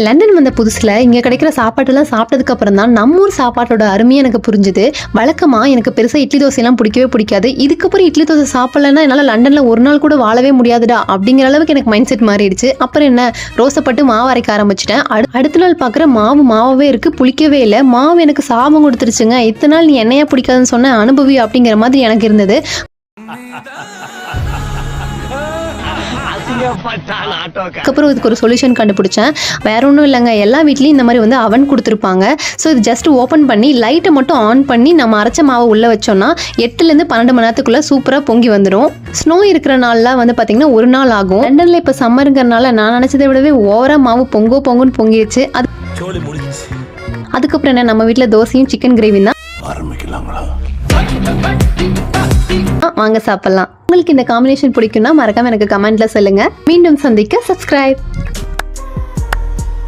London வந்த புதுசில் இங்கே கிடைக்கிற சாப்பாட்டெல்லாம் சாப்பிட்டதுக்கு அப்புறம் தான் நம்ம ஊர் சாப்பாட்டோட அருமையாக எனக்கு புரிஞ்சுது. வழக்கமாக எனக்கு பெருசாக இட்லி தோசையெல்லாம் பிடிக்கவே பிடிக்காது. இதுக்கப்புறம் இட்லி தோசை சாப்பிட்லன்னா என்னால் லண்டனில் ஒரு நாள் கூட வாழவே முடியாதுடா அப்படிங்கிற அளவுக்கு எனக்கு மைண்ட் செட் மாறிடுச்சு. அப்புறம் என்ன, ரோசப்பட்டு மாவு அரைக்க ஆரம்பிச்சிட்டேன். அடுத்த நாள் பார்க்குற மாவாகவே இருக்குது, புளிக்கவே இல்லை. மாவு எனக்கு சாபம் கொடுத்துருச்சுங்க. இத்தனை நாள் நீ என்னையா பிடிக்காதுன்னு சொன்ன அனுபவி அப்படிங்கிற மாதிரி எனக்கு இருந்தது. அதுக்கப்புறம் இதுக்கு ஒரு சொல்யூஷன் கண்டுபிடிச்சேன். வேற ஒன்றும் இல்லைங்க, எல்லா வீட்லையும் இந்த மாதிரி அவன் கொடுத்துருப்பாங்க. ஸோ இது ஜஸ்ட் ஓப்பன் பண்ணி லைட்டை மட்டும் ஆன் பண்ணி நம்ம அரைச்ச மாவை உள்ளே வச்சோம்னா 8லேருந்து 12 மணி நேரத்துக்குள்ளே சூப்பராக பொங்கி வந்துடும். ஸ்னோ இருக்கிற நாள்லாம் பார்த்தீங்கன்னா ஒரு நாள் ஆகும். லண்டனில் இப்போ சம்மருங்கிறனால நான் நினச்சதை விடவே ஓவராக மாவு பொங்குன்னு பொங்கிடுச்சு. அதுக்கப்புறம் என்ன, நம்ம வீட்டில் தோசையும் சிக்கன் கிரேவியும் தான். வாங்க சாப்பிடலாம். உங்களுக்கு இந்த காம்பினேஷன் பிடிக்கும்னா மறக்காம எனக்கு கமெண்ட்ல சொல்லுங்க. மீண்டும் சந்திக்க சப்ஸ்கிரைப்.